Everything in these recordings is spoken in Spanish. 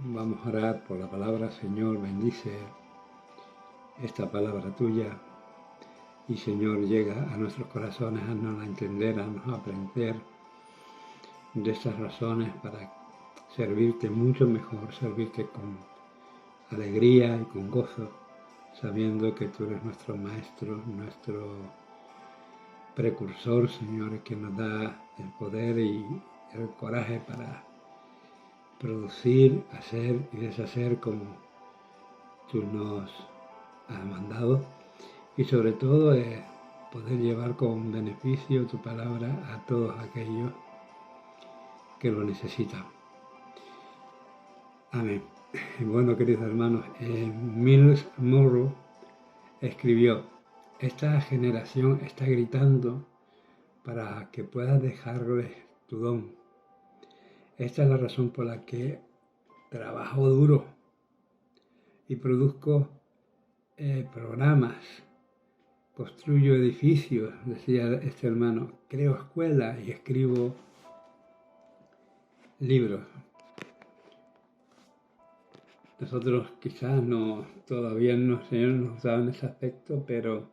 Vamos a orar por la palabra. Señor, bendice esta palabra tuya y Señor, llega a nuestros corazones, haznos entender, haznos aprender de estas razones para servirte mucho mejor, servirte con alegría y con gozo, sabiendo que tú eres nuestro maestro, nuestro precursor, Señor, que nos da el poder y el coraje para producir, hacer y deshacer como tú nos has mandado, y sobre todo poder llevar con beneficio tu palabra a todos aquellos que lo necesitan. Amén. Bueno, queridos hermanos, Miles Monroe escribió: esta generación está gritando para que puedas dejarles tu don. Esta es la razón por la que trabajo duro y produzco programas, construyo edificios, decía este hermano, creo escuelas y escribo libros. Nosotros quizás todavía no, Señor, nos da en ese aspecto, pero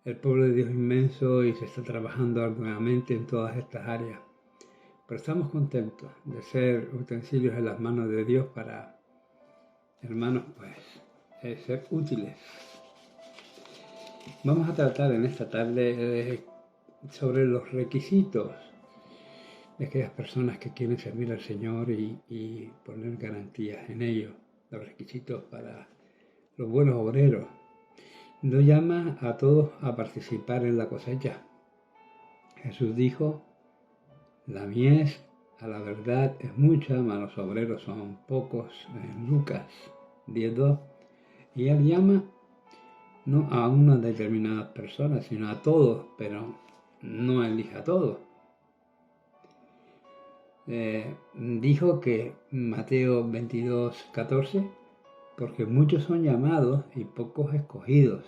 el pueblo de Dios es inmenso y se está trabajando arduamente en todas estas áreas. Pero estamos contentos de ser utensilios en las manos de Dios para, hermanos, pues, ser útiles. Vamos a tratar en esta tarde sobre los requisitos de aquellas personas que quieren servir al Señor y poner garantías en ello, los requisitos para los buenos obreros. Nos llama a todos a participar en la cosecha. Jesús dijo: la mies a la verdad es mucha, mas los obreros son pocos, en Lucas 10:2. Y él llama no a una determinada persona, sino a todos, pero no elige a todos. Dijo que Mateo 22:14, porque muchos son llamados y pocos escogidos.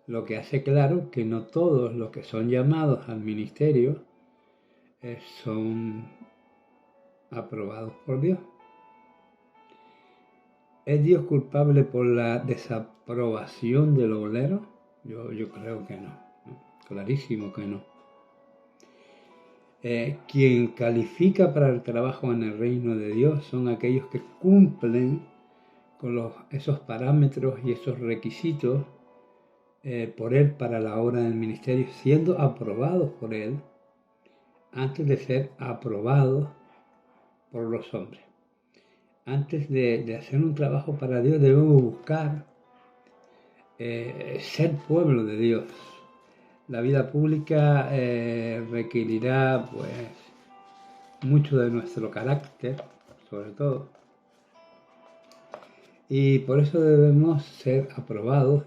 Lo que hace claro que no todos los que son llamados al ministerio son aprobados por Dios. ¿Es Dios culpable por la desaprobación del obrero? Yo creo que no, clarísimo que no. Quien califica para el trabajo en el reino de Dios son aquellos que cumplen con esos parámetros y esos requisitos por Él para la obra del ministerio, siendo aprobados por Él antes de ser aprobados por los hombres. Antes de hacer un trabajo para Dios debemos buscar ser pueblo de Dios. La vida pública requerirá pues mucho de nuestro carácter, sobre todo, y por eso debemos ser aprobados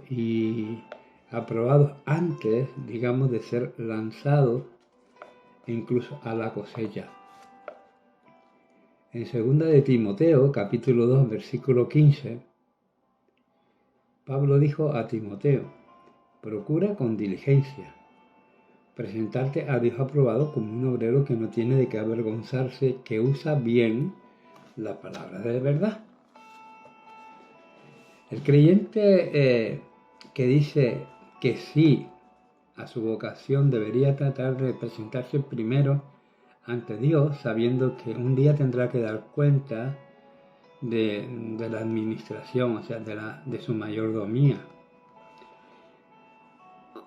antes, digamos, de ser lanzados incluso a la cosecha. En 2 de Timoteo, capítulo 2, versículo 15, Pablo dijo a Timoteo: procura con diligencia presentarte a Dios aprobado como un obrero que no tiene de qué avergonzarse, que usa bien la palabra de verdad. El creyente que dice que sí a su vocación debería tratar de presentarse primero ante Dios, sabiendo que un día tendrá que dar cuenta de la administración, o sea, de su mayordomía.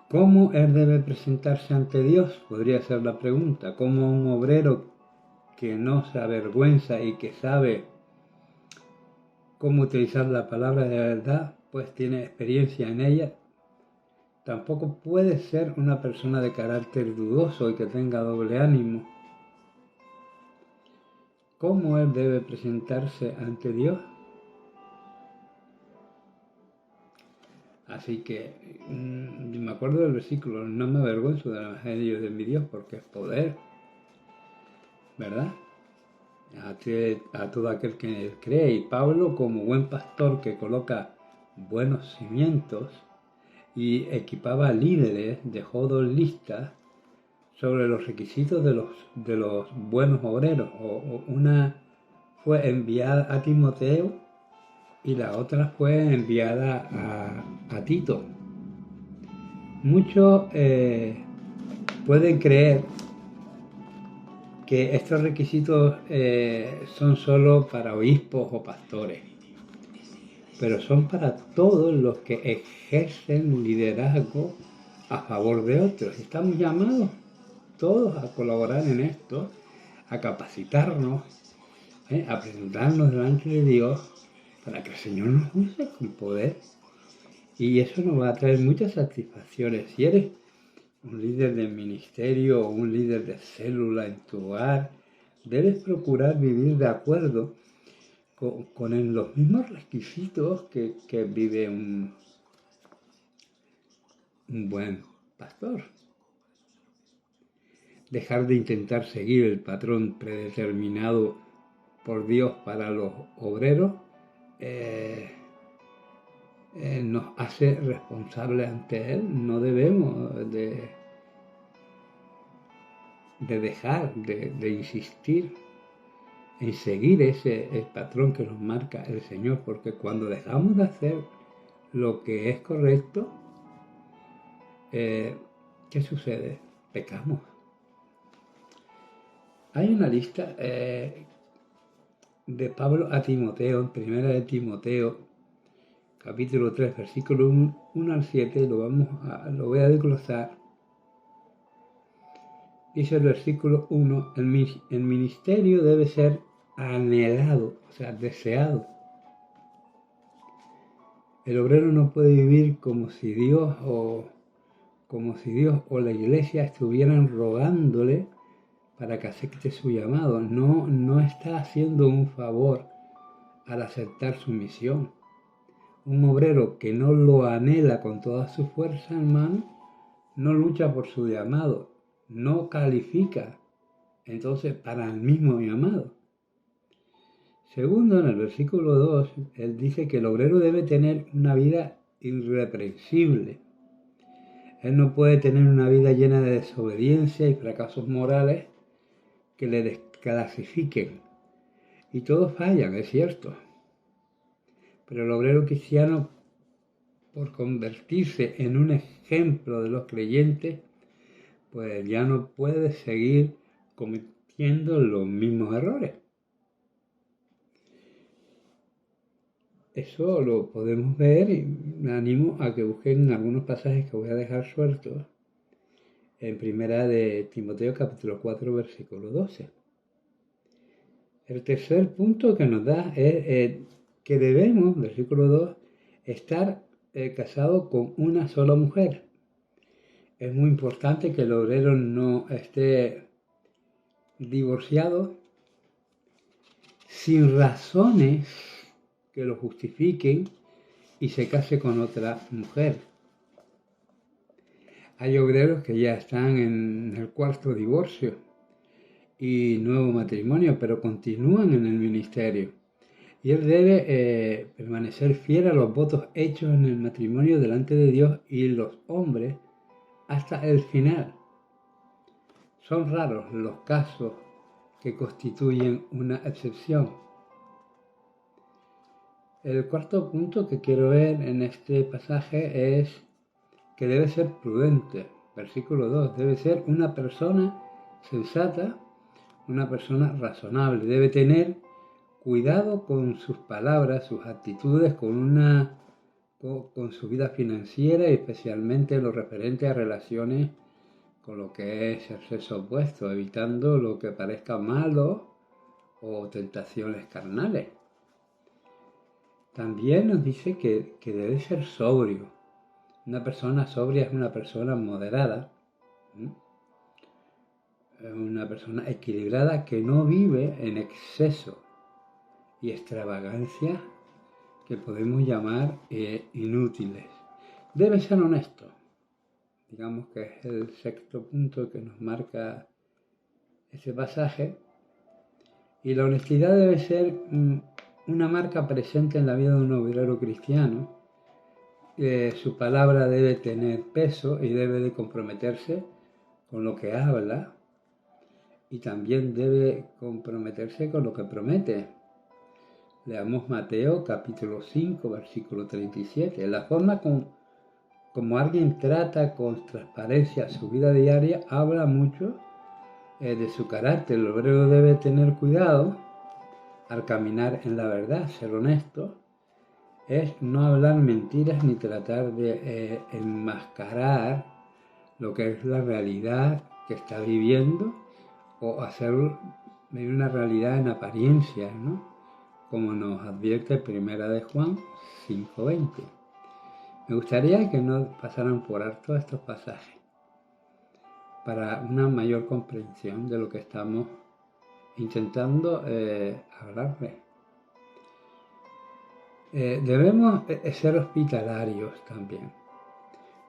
¿Cómo él debe presentarse ante Dios? Podría ser la pregunta. ¿Cómo un obrero que no se avergüenza y que sabe cómo utilizar la palabra de verdad, pues tiene experiencia en ella? Tampoco puede ser una persona de carácter dudoso y que tenga doble ánimo. ¿Cómo él debe presentarse ante Dios? Así que me acuerdo del versículo: no me avergüenzo del evangelio de mi Dios porque es poder, ¿verdad? A todo aquel que cree. Y Pablo, como buen pastor que coloca buenos cimientos y equipaba líderes, dejó 2 listas sobre los requisitos de los buenos obreros. Una fue enviada a Timoteo y la otra fue enviada a Tito. Muchos pueden creer que estos requisitos son solo para obispos o pastores, pero son para todos los que ejercen liderazgo a favor de otros. Estamos llamados todos a colaborar en esto, a capacitarnos, a presentarnos delante de Dios para que el Señor nos use con poder. Y eso nos va a traer muchas satisfacciones. Si eres un líder de ministerio o un líder de célula en tu hogar, debes procurar vivir de acuerdo con los mismos requisitos que vive un buen pastor. Dejar de intentar seguir el patrón predeterminado por Dios para los obreros nos hace responsables ante Él. No debemos de dejar de insistir en seguir el patrón que nos marca el Señor, porque cuando dejamos de hacer lo que es correcto, ¿qué sucede? Pecamos. Hay una lista de Pablo a Timoteo, en primera de Timoteo, capítulo 3, versículo 1 al 7, lo voy a desglosar. Dice el versículo 1, el ministerio debe ser anhelado, o sea, deseado. El obrero no puede vivir como si Dios o la iglesia estuvieran rogándole para que acepte su llamado. No está haciendo un favor al aceptar su misión. Un obrero que no lo anhela con toda su fuerza, hermano, no lucha por su llamado, no califica entonces para el mismo llamado. Segundo, en el versículo 2, él dice que el obrero debe tener una vida irreprensible. Él no puede tener una vida llena de desobediencia y fracasos morales que le desclasifiquen. Y todos fallan, es cierto. Pero el obrero cristiano, por convertirse en un ejemplo de los creyentes, pues ya no puede seguir cometiendo los mismos errores. Eso lo podemos ver y me animo a que busquen algunos pasajes que voy a dejar sueltos en primera de Timoteo capítulo 4 versículo 12. El tercer punto que nos da es que debemos, versículo 2, estar casados con una sola mujer. Es muy importante que el obrero no esté divorciado sin razones que lo justifiquen y se case con otra mujer. Hay obreros que ya están en el cuarto divorcio y nuevo matrimonio, pero continúan en el ministerio. Y él debe permanecer fiel a los votos hechos en el matrimonio delante de Dios y los hombres hasta el final. Son raros los casos que constituyen una excepción. El cuarto punto que quiero ver en este pasaje es que debe ser prudente. Versículo 2, debe ser una persona sensata, una persona razonable. Debe tener cuidado con sus palabras, sus actitudes, con su vida financiera y especialmente lo referente a relaciones con lo que es el sexo opuesto, evitando lo que parezca malo o tentaciones carnales. También nos dice que debe ser sobrio. Una persona sobria es una persona moderada, una persona equilibrada que no vive en exceso y extravagancia que podemos llamar inútiles. Debe ser honesto. Digamos que es el sexto punto que nos marca ese pasaje. Y la honestidad debe ser una marca presente en la vida de un obrero cristiano. Su palabra debe tener peso y debe de comprometerse con lo que habla y también debe comprometerse con lo que promete. Leamos Mateo capítulo 5, versículo 37. La forma como alguien trata con transparencia su vida diaria habla mucho de su carácter. El obrero debe tener cuidado al caminar en la verdad, ser honesto, es no hablar mentiras ni tratar de enmascarar lo que es la realidad que está viviendo o hacer vivir una realidad en apariencia, ¿no? Como nos advierte Primera de Juan 5:20. Me gustaría que no pasaran por alto estos pasajes para una mayor comprensión de lo que estamos intentando hablarles. Debemos ser hospitalarios también.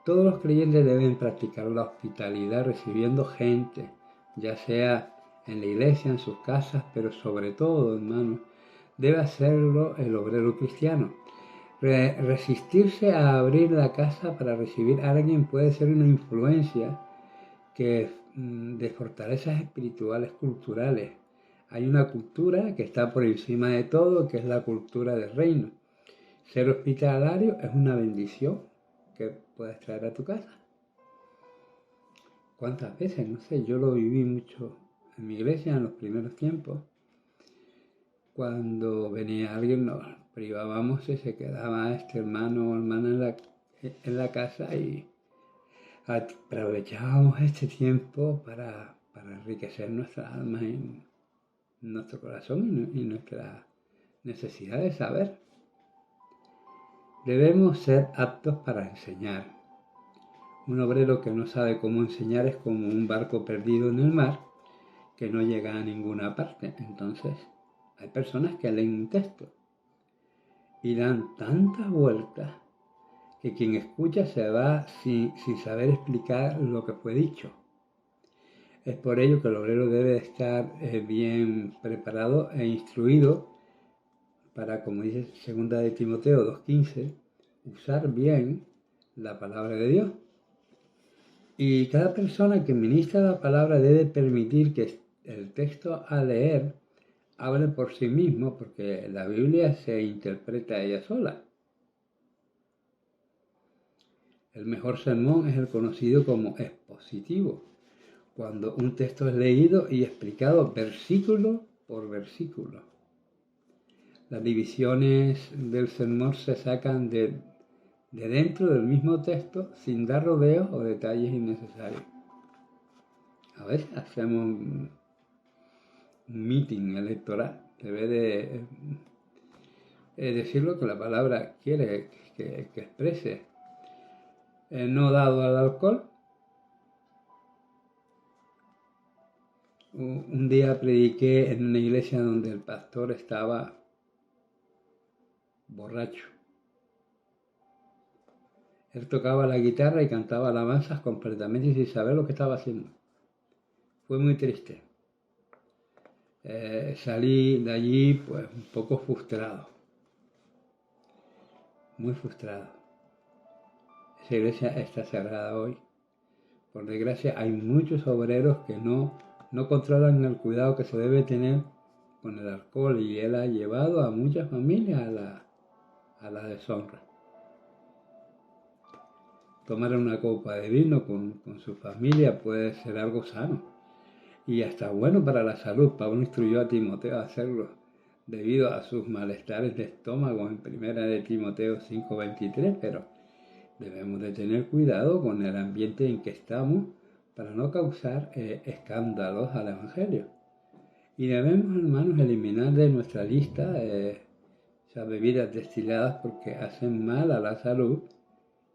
Todos los creyentes deben practicar la hospitalidad recibiendo gente, ya sea en la iglesia, en sus casas, pero sobre todo, hermanos, debe hacerlo el obrero cristiano. Resistirse a abrir la casa para recibir a alguien puede ser una influencia de fortalezas espirituales culturales. Hay una cultura que está por encima de todo, que es la cultura del reino. Ser hospitalario es una bendición que puedes traer a tu casa. ¿Cuántas veces? No sé, yo lo viví mucho en mi iglesia en los primeros tiempos. Cuando venía alguien nos privábamos y se quedaba este hermano o hermana en la casa y aprovechábamos este tiempo para enriquecer nuestra alma y nuestro corazón y nuestra necesidad de saber. Debemos ser aptos para enseñar. Un obrero que no sabe cómo enseñar es como un barco perdido en el mar que no llega a ninguna parte. Entonces, hay personas que leen un texto y dan tantas vueltas que quien escucha se va sin saber explicar lo que fue dicho. Es por ello que el obrero debe estar bien preparado e instruido para, como dice 2 de Timoteo 2:15, usar bien la palabra de Dios. Y cada persona que ministra la palabra debe permitir que el texto a leer hable por sí mismo, porque la Biblia se interpreta ella sola. El mejor sermón es el conocido como expositivo, cuando un texto es leído y explicado versículo por versículo. Las divisiones del sermón se sacan de dentro del mismo texto sin dar rodeos o detalles innecesarios. A veces hacemos un meeting electoral, debe de decir lo que la palabra quiere que exprese. No dado al alcohol. Un día prediqué en una iglesia donde el pastor estaba borracho. Él tocaba la guitarra y cantaba alabanzas completamente sin saber lo que estaba haciendo. Fue muy triste. Salí de allí pues un poco frustrado. Muy frustrado. Esa iglesia está cerrada hoy. Por desgracia hay muchos obreros que no controlan el cuidado que se debe tener con el alcohol y él ha llevado a muchas familias a la deshonra. Tomar una copa de vino con su familia puede ser algo sano y hasta bueno para la salud. Pablo instruyó a Timoteo a hacerlo debido a sus malestares de estómago en 1 de Timoteo 5:23, pero debemos de tener cuidado con el ambiente en que estamos para no causar escándalos al Evangelio. Y debemos, hermanos, eliminar de nuestra lista esas bebidas destiladas porque hacen mal a la salud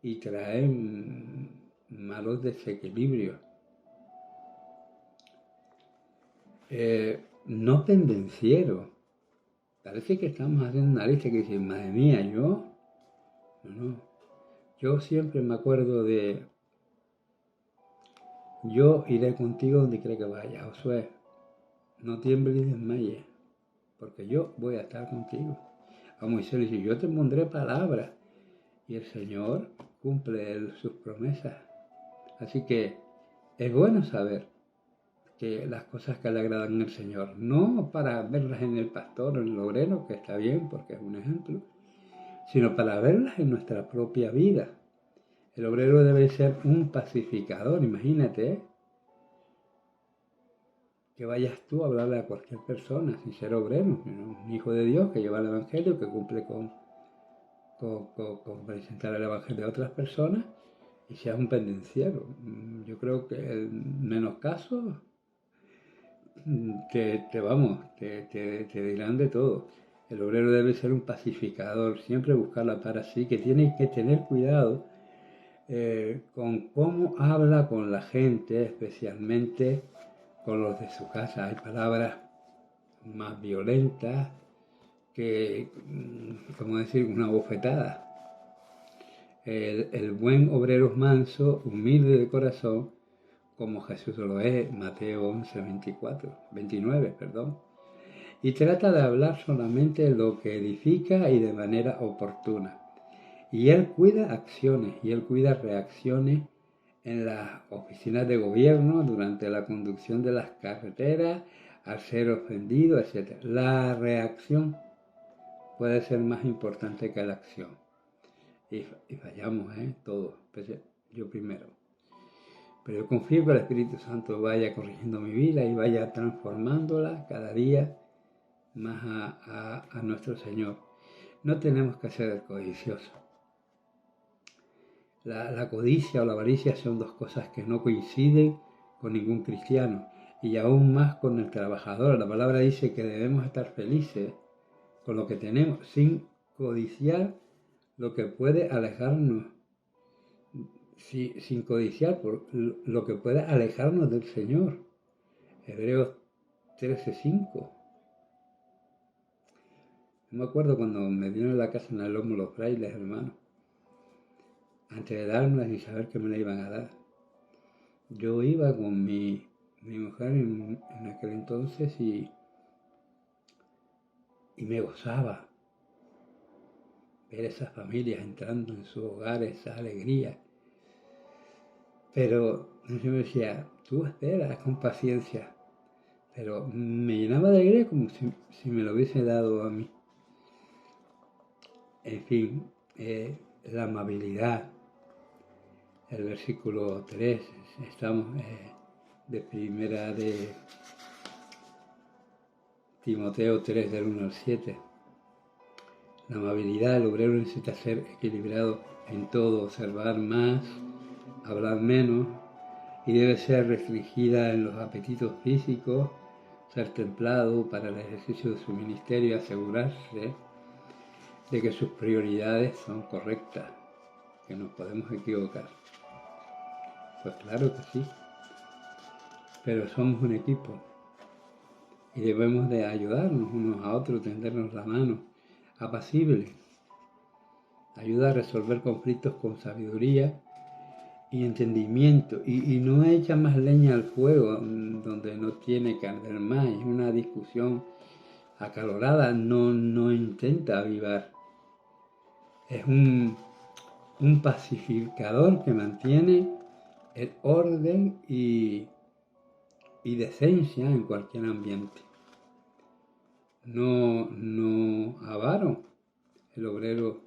y traen malos desequilibrios. No pendenciero. Parece que estamos haciendo una lista que dice, madre mía, no. Yo siempre me acuerdo de, yo iré contigo donde quiera que vaya, Josué. No tiembles ni desmayes, porque yo voy a estar contigo. A Moisés le dice, yo te pondré palabras. Y el Señor cumple sus promesas. Así que Es bueno saber que las cosas que le agradan al Señor, no para verlas en el pastor o en el obrero, que está bien porque es un ejemplo, sino para verlas en nuestra propia vida. El obrero debe ser un pacificador, imagínate, que vayas tú a hablarle a cualquier persona sin ser obrero, un hijo de Dios que lleva el Evangelio, que cumple con presentar el Evangelio a otras personas y seas un pendenciero. Yo creo que en menos casos te dirán de todo. El obrero debe ser un pacificador, siempre buscar la paz así, que tiene que tener cuidado con cómo habla con la gente, especialmente con los de su casa. Hay palabras más violentas que, como decir, una bofetada. El buen obrero es manso, humilde de corazón, como Jesús lo es, Mateo 11, 29, y trata de hablar solamente lo que edifica y de manera oportuna. Y él cuida acciones y él cuida reacciones en las oficinas de gobierno, durante la conducción de las carreteras, al ser ofendido, etc. La reacción puede ser más importante que la acción. Y fallamos, todos, yo primero. Pero yo confío que el Espíritu Santo vaya corrigiendo mi vida y vaya transformándola cada día más a nuestro Señor. No tenemos que ser codiciosos. La codicia o la avaricia son dos cosas que no coinciden con ningún cristiano y aún más con el trabajador. La palabra dice que debemos estar felices con lo que tenemos, sin codiciar lo que puede alejarnos, sin codiciar por lo que puede alejarnos del Señor. Hebreos 13:5. Me acuerdo cuando me dieron la casa en el lomo los frailes, hermano, antes de dármela sin saber que me la iban a dar. Yo iba con mi mujer en aquel entonces y me gozaba ver esas familias entrando en sus hogares, esa alegría. Pero yo me decía, tú esperas con paciencia. Pero me llenaba de alegría como si me lo hubiese dado a mí. En fin, la amabilidad. El versículo 3, estamos de primera de Timoteo 3, del 1 al 7. La amabilidad, el obrero necesita ser equilibrado en todo, observar más, hablar menos, y debe ser restringida en los apetitos físicos, ser templado para el ejercicio de su ministerio y asegurarse de que sus prioridades son correctas, que nos podemos equivocar. Pues claro que sí, pero somos un equipo y debemos de ayudarnos unos a otros, tendernos la mano, apacible, ayuda a resolver conflictos con sabiduría y entendimiento, y no echa más leña al fuego donde no tiene que arder más. Es una discusión acalorada, no intenta avivar. Es un pacificador que mantiene el orden y decencia en cualquier ambiente. No avaro. El obrero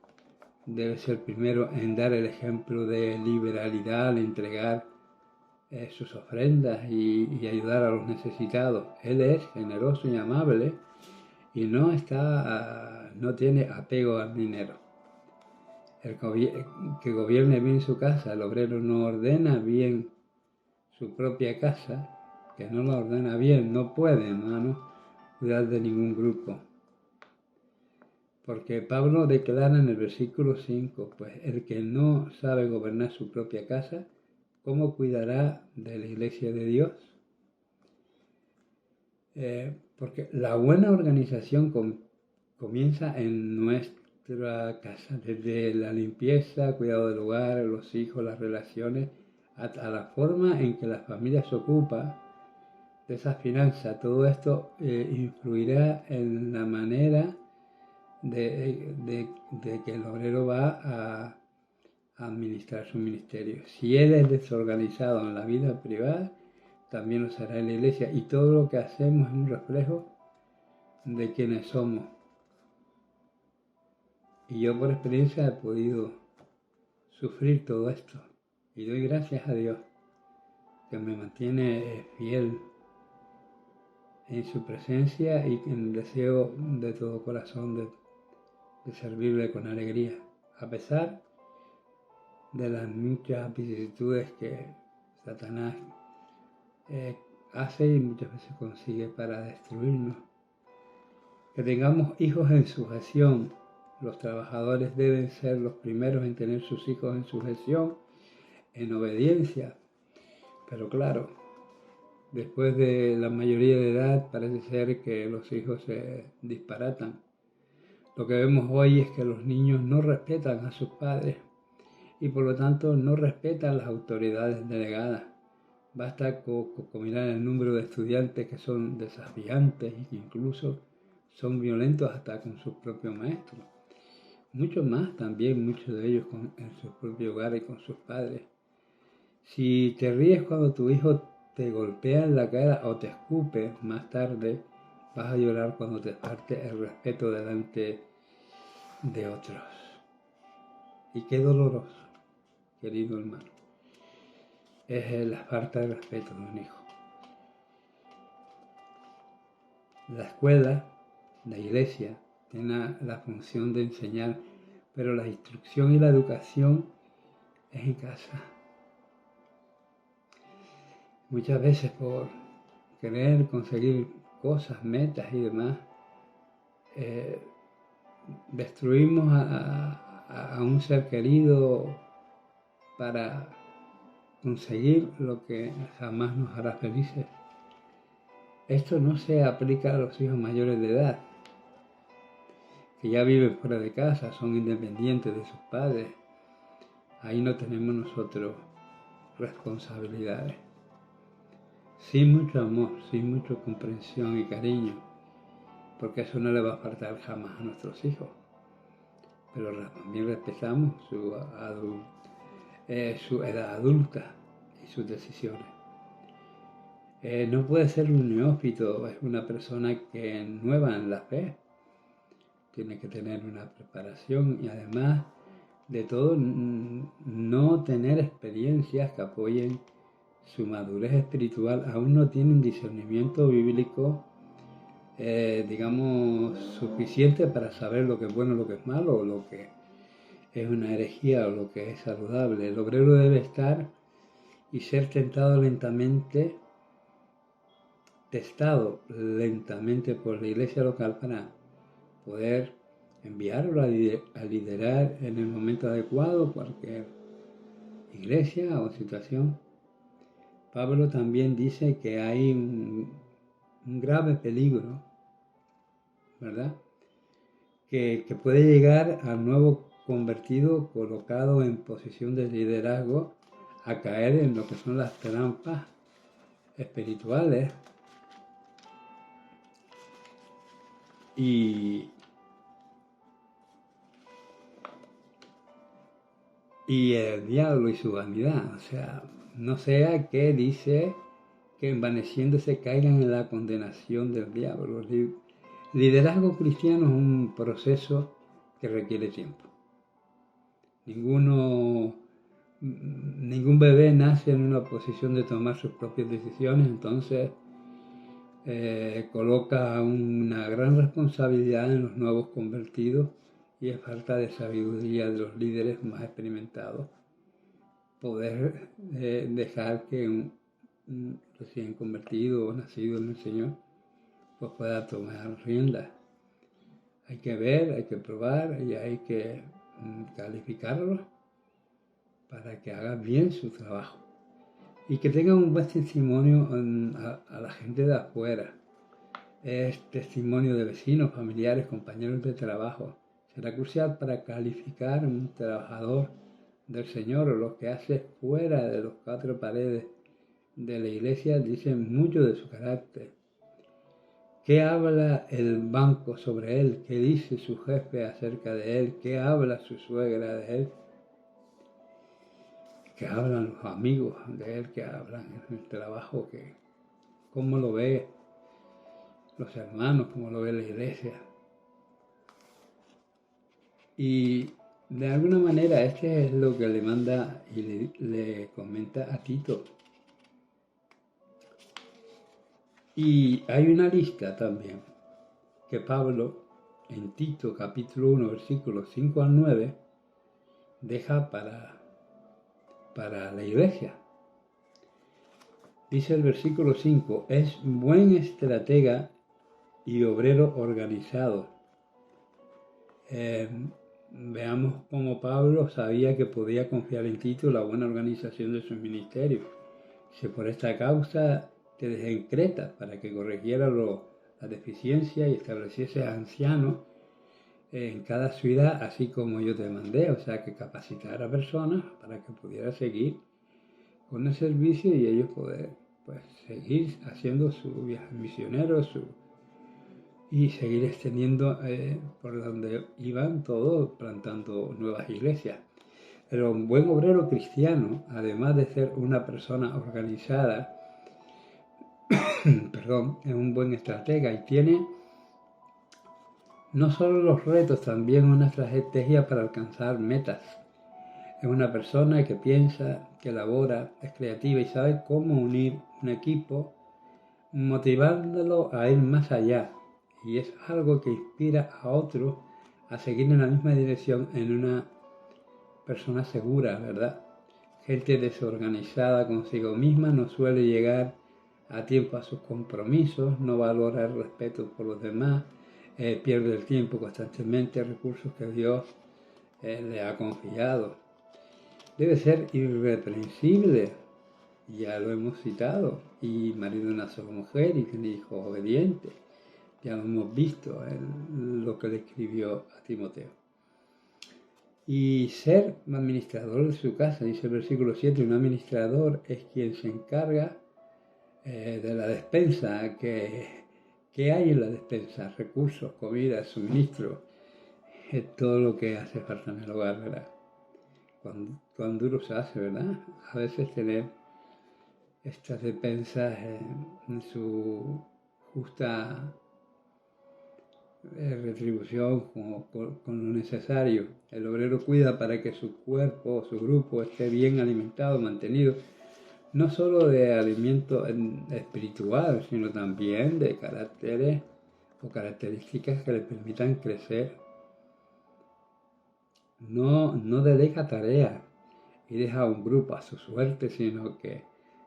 debe ser primero en dar el ejemplo de liberalidad al entregar sus ofrendas y ayudar a los necesitados. Él es generoso y amable y no tiene apego al dinero. Que gobierne bien su casa. El obrero no ordena bien su propia casa, que no la ordena bien, no puede, hermano, cuidar de ningún grupo. Porque Pablo declara en el versículo 5, pues el que no sabe gobernar su propia casa, ¿cómo cuidará de la iglesia de Dios? Porque la buena organización comienza en nuestra casa, desde la limpieza, cuidado del hogar, los hijos, las relaciones, a la forma en que la familia se ocupa de esas finanzas. Todo esto influirá en la manera de que el obrero va a administrar su ministerio. Si él es desorganizado en la vida privada, también lo será en la iglesia. Y todo lo que hacemos es un reflejo de quienes somos. Y yo por experiencia he podido sufrir todo esto. Y doy gracias a Dios que me mantiene fiel en su presencia y en el deseo de todo corazón de servirle con alegría, a pesar de las muchas vicisitudes que Satanás hace y muchas veces consigue para destruirnos. Que tengamos hijos en sujeción. Los trabajadores deben ser los primeros en tener sus hijos en sujeción, en obediencia. Pero claro, después de la mayoría de edad parece ser que los hijos se disparatan. Lo que vemos hoy es que los niños no respetan a sus padres y por lo tanto no respetan las autoridades delegadas. Basta con mirar el número de estudiantes que son desafiantes y que incluso son violentos hasta con sus propios maestros. Muchos más también, muchos de ellos en su propio hogar y con sus padres. Si te ríes cuando tu hijo te golpea en la cara o te escupe, más tarde vas a llorar cuando te falte el respeto delante de otros. Y qué doloroso, querido hermano, es la falta de respeto de un hijo. La escuela, la iglesia, tiene la función de enseñar, pero la instrucción y la educación es en casa. Muchas veces por querer conseguir cosas, metas y demás, destruimos a un ser querido para conseguir lo que jamás nos hará felices. Esto no se aplica a los hijos mayores de edad, que ya viven fuera de casa, son independientes de sus padres. Ahí no tenemos nosotros responsabilidades. Sin mucho amor, sin mucha comprensión y cariño, porque eso no le va a faltar jamás a nuestros hijos. Pero también respetamos su edad adulta y sus decisiones. No puede ser un neófito, es una persona que es nueva en la fe. Tiene que tener una preparación y además de todo no tener experiencias que apoyen su madurez espiritual. Aún no tiene un discernimiento bíblico, suficiente para saber lo que es bueno, lo que es malo, o lo que es una herejía o lo que es saludable. El obrero debe estar y ser testado lentamente por la iglesia local para poder enviarlo a liderar en el momento adecuado cualquier iglesia o situación. Pablo también dice que hay un grave peligro, ¿verdad? Que puede llegar al nuevo convertido colocado en posición de liderazgo a caer en lo que son las trampas espirituales y el diablo y su vanidad. O sea, no sea que dice que envaneciéndose caigan en la condenación del diablo. El liderazgo cristiano es un proceso que requiere tiempo. Ningún bebé nace en una posición de tomar sus propias decisiones, entonces coloca una gran responsabilidad en los nuevos convertidos y es falta de sabiduría de los líderes más experimentados poder dejar que un recién convertido o nacido en el Señor pues pueda tomar riendas. Hay que ver, hay que probar y hay que calificarlo para que haga bien su trabajo y que tenga un buen testimonio a la gente de afuera. Es testimonio de vecinos, familiares, compañeros de trabajo. Será crucial para calificar un trabajador del Señor. Lo que hace fuera de las cuatro paredes de la iglesia dicen mucho de su carácter. ¿Qué habla el banco sobre él? ¿Qué dice su jefe acerca de él? ¿Qué habla su suegra de él? que hablan los amigos de él, que hablan en el trabajo, que cómo lo ve los hermanos, cómo lo ve la iglesia. Y de alguna manera este es lo que le manda y le comenta a Tito. Y hay una lista también que Pablo en Tito capítulo 1 versículos 5 al 9 deja para la iglesia. Dice el versículo 5, es buen estratega y obrero organizado. Veamos cómo Pablo sabía que podía confiar en Tito la buena organización de su ministerio. Si por esta causa te dejé en Creta para que corrigiera la deficiencia y estableciese ancianos en cada ciudad, así como yo te mandé, o sea, que capacitara a personas para que pudiera seguir con el servicio y ellos poder pues, seguir haciendo su viaje misionero y seguir extendiendo por donde iban todos, plantando nuevas iglesias. Pero un buen obrero cristiano, además de ser una persona organizada, perdón, es un buen estratega y tiene no solo los retos, también una estrategia para alcanzar metas. Es una persona que piensa, que elabora, es creativa y sabe cómo unir un equipo, motivándolo a ir más allá. Y es algo que inspira a otros a seguir en la misma dirección en una persona segura, ¿verdad? Gente desorganizada consigo misma no suele llegar a tiempo a sus compromisos, no valora el respeto por los demás, pierde el tiempo constantemente, recursos que Dios le ha confiado. Debe ser irreprensible, ya lo hemos citado, y marido de una sola mujer y tiene hijos obedientes. Ya lo hemos visto en lo que le escribió a Timoteo. Y ser un administrador de su casa, dice el versículo 7, un administrador es quien se encarga de la despensa, que hay en la despensa, recursos, comida, suministro, todo lo que hace falta en el hogar, ¿verdad? Cuán duro se hace, ¿verdad? A veces tener estas despensas en su justa retribución con lo necesario. El obrero cuida para que su cuerpo, su grupo esté bien alimentado, mantenido, no solo de alimento espiritual, sino también de caracteres o características que le permitan crecer. No delega tareas y deja a un grupo a su suerte, sino que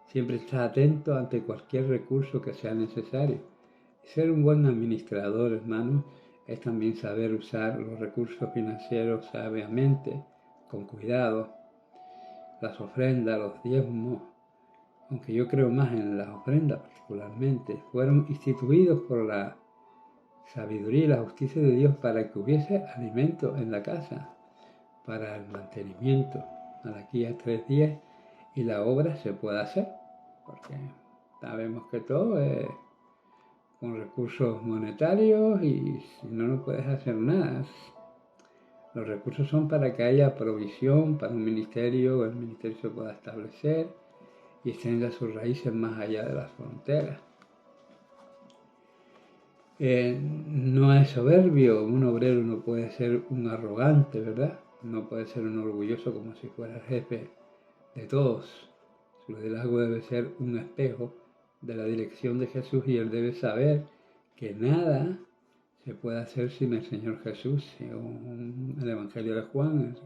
siempre está atento ante cualquier recurso que sea necesario. Ser un buen administrador, hermanos, es también saber usar los recursos financieros sabiamente, con cuidado. Las ofrendas, los diezmos, aunque yo creo más en las ofrendas particularmente, fueron instituidos por la sabiduría y la justicia de Dios para que hubiese alimento en la casa, para el mantenimiento, a la aquí a 3 días, y la obra se puede hacer, porque sabemos que todo es con recursos monetarios y si no, no puedes hacer nada. Los recursos son para que haya provisión para un ministerio, el ministerio se pueda establecer y extienda sus raíces más allá de las fronteras. No es soberbio, un obrero no puede ser un arrogante, ¿verdad? No puede ser un orgulloso como si fuera el jefe de todos. Su liderazgo debe ser un espejo de la dirección de Jesús y él debe saber que nada se puede hacer sin el Señor Jesús, según el Evangelio de Juan,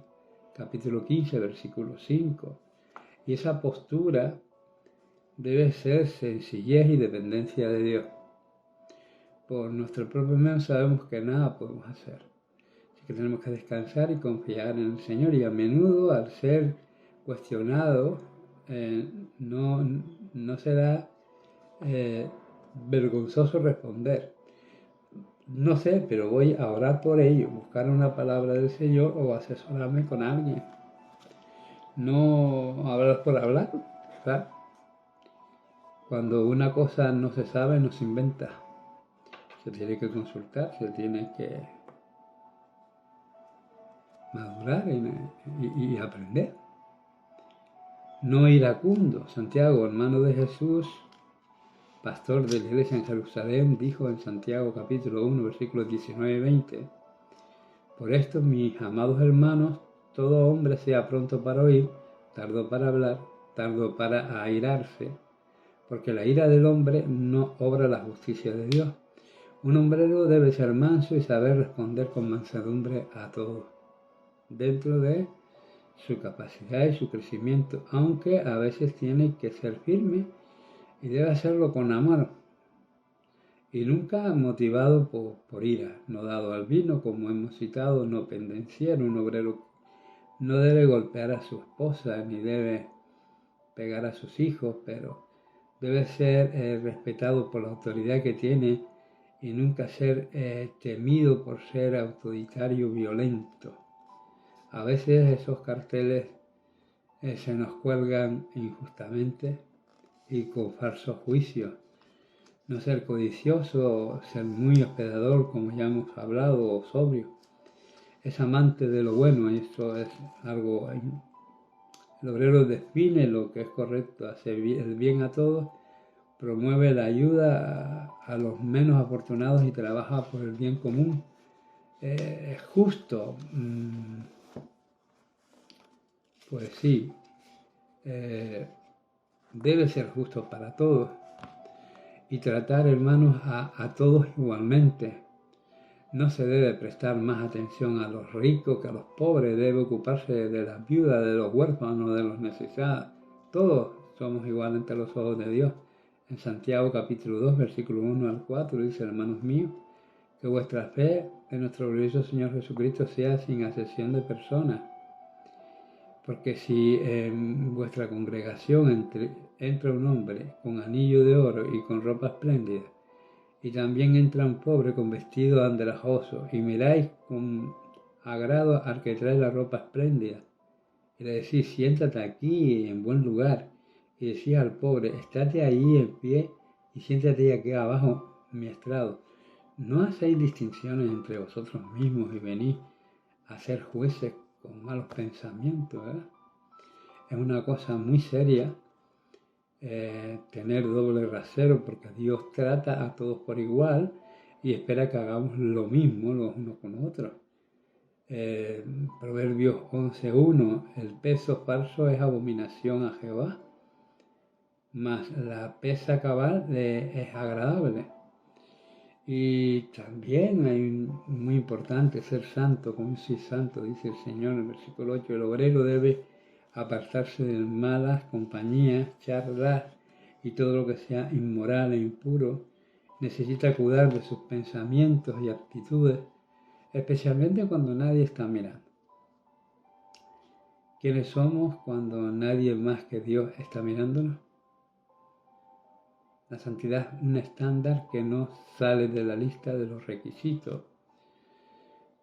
capítulo 15, versículo 5. Y esa postura debe ser sencillez y dependencia de Dios. Por nuestro propio medio sabemos que nada podemos hacer. Así que tenemos que descansar y confiar en el Señor. Y a menudo, al ser cuestionado, no será vergonzoso responder. No sé, pero voy a orar por ello, buscar una palabra del Señor o asesorarme con alguien. No hablar por hablar, ¿verdad? Cuando una cosa no se sabe, no se inventa. Se tiene que consultar, se tiene que madurar y aprender. no iracundo. Santiago, hermano de Jesús, pastor de la iglesia en Jerusalén, dijo en Santiago capítulo 1, versículos 19 y 20: por esto, mis amados hermanos, todo hombre sea pronto para oír, tardo para hablar, tardo para airarse, porque la ira del hombre no obra la justicia de Dios. Un hombrero debe ser manso y saber responder con mansedumbre a todos, dentro de su capacidad y su crecimiento, aunque a veces tiene que ser firme y debe hacerlo con amor, y nunca motivado por ira, no dado al vino, como hemos citado, no pendenciero. Un obrero no debe golpear a su esposa ni debe pegar a sus hijos, pero debe ser respetado por la autoridad que tiene y nunca ser temido por ser autoritario violento. A veces esos carteles se nos cuelgan injustamente y con falsos juicios. No ser codicioso, ser muy hospedador, como ya hemos hablado, o sobrio. Es amante de lo bueno, y esto es algo. El obrero define lo que es correcto, hace el bien a todos, promueve la ayuda a los menos afortunados y trabaja por el bien común. Es justo, pues sí, debe ser justo para todos y tratar, hermanos, a todos igualmente. No se debe prestar más atención a los ricos que a los pobres, debe ocuparse de las viudas, de los huérfanos, de los necesitados. Todos somos iguales ante los ojos de Dios. En Santiago capítulo 2, versículo 1 al 4 dice: hermanos míos, que vuestra fe en nuestro glorioso Señor Jesucristo sea sin acepción de personas. Porque si en vuestra congregación entra un hombre con anillo de oro y con ropa espléndida, y también entra un pobre con vestido andrajoso, y miráis con agrado al que trae la ropa espléndida, y le decís: siéntate aquí en buen lugar, y decís al pobre: estate ahí en pie y siéntate aquí abajo mi estrado, ¿no hacéis distinciones entre vosotros mismos y venís a ser jueces con malos pensamientos? Es una cosa muy seria tener doble rasero, porque Dios trata a todos por igual y espera que hagamos lo mismo los unos con los otros. Proverbios 11:1: el peso falso es abominación a Jehová, mas la pesa cabal es agradable. Y también hay muy importante ser santo, como soy santo, dice el Señor en el versículo 8. El obrero debe apartarse de malas compañías, charlas y todo lo que sea inmoral e impuro. Necesita cuidar de sus pensamientos y actitudes, especialmente cuando nadie está mirando. ¿Quiénes somos cuando nadie más que Dios está mirándonos? La santidad es un estándar que no sale de la lista de los requisitos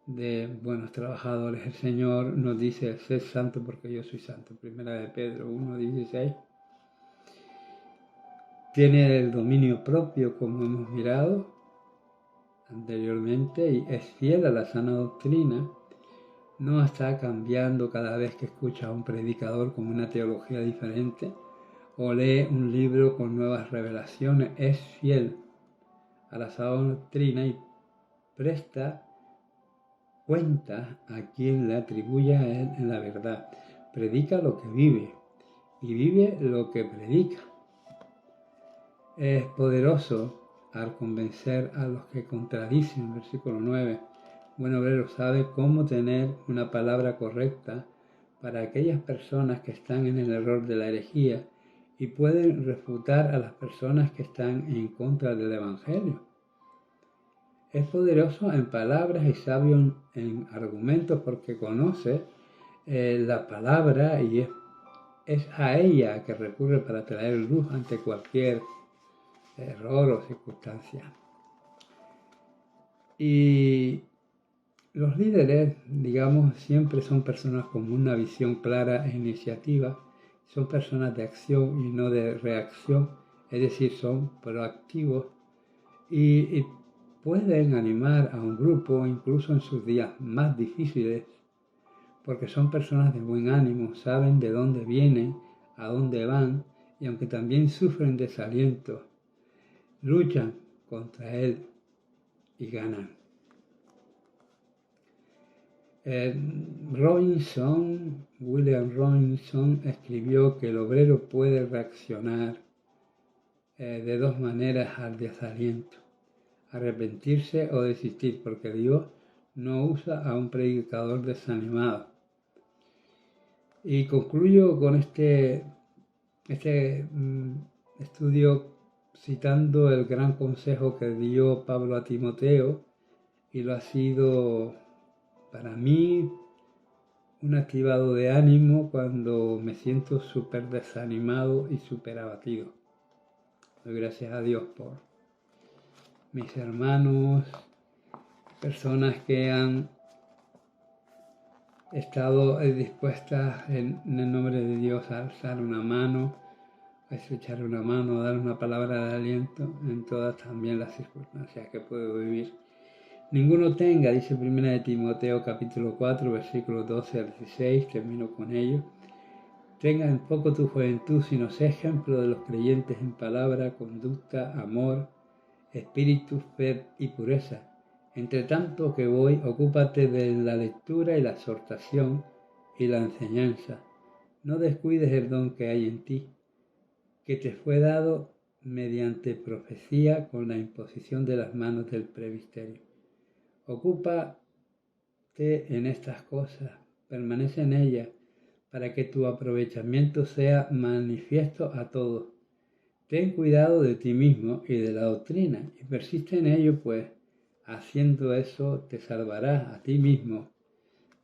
de buenos trabajadores. El Señor nos dice: sed santo porque yo soy santo. Primera de Pedro 1:16. Tiene el dominio propio, como hemos mirado anteriormente, y es fiel a la sana doctrina. No está cambiando cada vez que escucha a un predicador con una teología diferente o lee un libro con nuevas revelaciones. Es fiel a la sana doctrina y presta cuenta a quien le atribuye a él en la verdad. Predica lo que vive y vive lo que predica. Es poderoso al convencer a los que contradicen. Versículo 9. Buen obrero sabe cómo tener una palabra correcta para aquellas personas que están en el error de la herejía y pueden refutar a las personas que están en contra del Evangelio. Es poderoso en palabras y sabio en argumentos, porque conoce la palabra y es a ella que recurre para traer luz ante cualquier error o circunstancia. Y los líderes, digamos, siempre son personas con una visión clara e iniciativa. Son personas de acción y no de reacción, es decir, son proactivos y pueden animar a un grupo incluso en sus días más difíciles, porque son personas de buen ánimo, saben de dónde vienen, a dónde van y aunque también sufren desaliento, luchan contra él y ganan. William Robinson escribió que el obrero puede reaccionar de dos maneras al desaliento: arrepentirse o desistir, porque Dios no usa a un predicador desanimado. Y concluyo con este estudio citando el gran consejo que dio Pablo a Timoteo, y lo ha sido para mí un activado de ánimo cuando me siento súper desanimado y súper abatido. Doy gracias a Dios por mis hermanos, personas que han estado dispuestas en el nombre de Dios a alzar una mano, a estrechar una mano, a dar una palabra de aliento en todas también las circunstancias que puedo vivir. Ninguno tenga, dice 1 de Timoteo capítulo 4, versículos 12 al 16, termino con ello. Tenga en poco tu juventud, sino sé ejemplo de los creyentes en palabra, conducta, amor, espíritu, fe y pureza. Entre tanto que voy, ocúpate de la lectura y la exhortación y la enseñanza. No descuides el don que hay en ti, que te fue dado mediante profecía con la imposición de las manos del presbiterio. Ocúpate en estas cosas, permanece en ellas, para que tu aprovechamiento sea manifiesto a todos. Ten cuidado de ti mismo y de la doctrina, y persiste en ello, pues haciendo eso te salvarás a ti mismo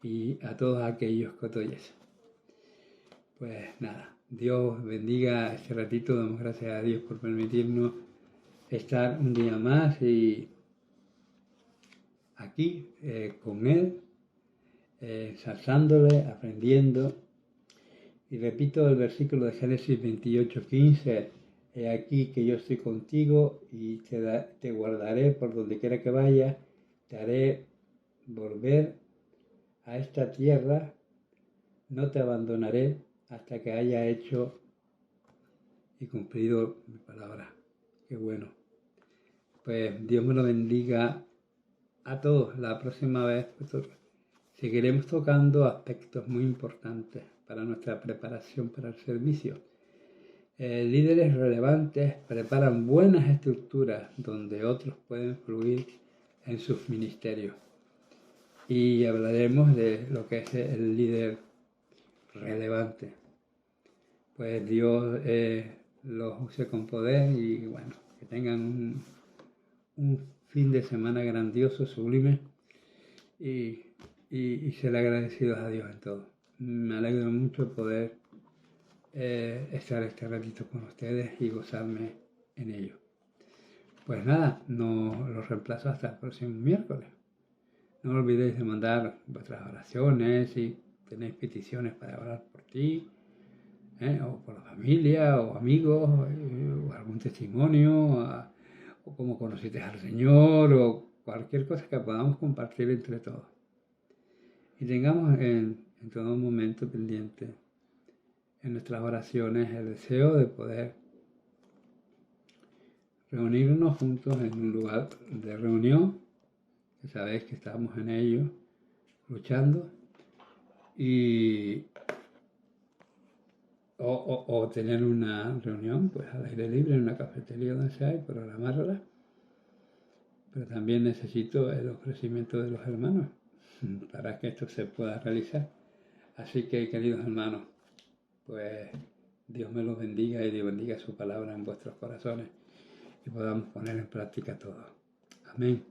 y a todos aquellos que te oyes. Pues nada, Dios bendiga este ratito, damos gracias a Dios por permitirnos estar un día más y aquí con Él, ensalzándole, aprendiendo. Y repito el versículo de Génesis 28:15, he aquí que yo estoy contigo y te guardaré por donde quiera que vayas, te haré volver a esta tierra, no te abandonaré hasta que haya hecho y cumplido mi palabra. Qué bueno. Pues Dios me lo bendiga a todos. La próxima vez seguiremos tocando aspectos muy importantes para nuestra preparación para el servicio. Líderes relevantes preparan buenas estructuras donde otros pueden fluir en sus ministerios. Y hablaremos de lo que es el líder relevante. Pues Dios los use con poder y bueno, que tengan un fin de semana grandioso, sublime y ser agradecidos a Dios en todo. Me alegro mucho poder estar este ratito con ustedes y gozarme en ello. Pues nada, no los reemplazo hasta el próximo miércoles. No olvidéis de mandar vuestras oraciones si tenéis peticiones para orar por ti, o por la familia, o amigos, o algún testimonio, o cómo conociste al Señor, o cualquier cosa que podamos compartir entre todos. Y tengamos en todo momento pendiente en nuestras oraciones el deseo de poder reunirnos juntos en un lugar de reunión, que sabéis que estamos en ello, luchando, y o tener una reunión pues al aire libre en una cafetería donde sea y programarla. Pero también necesito el ofrecimiento de los hermanos para que esto se pueda realizar. Así que, queridos hermanos, pues Dios me los bendiga y Dios bendiga su palabra en vuestros corazones y podamos poner en práctica todo. Amén.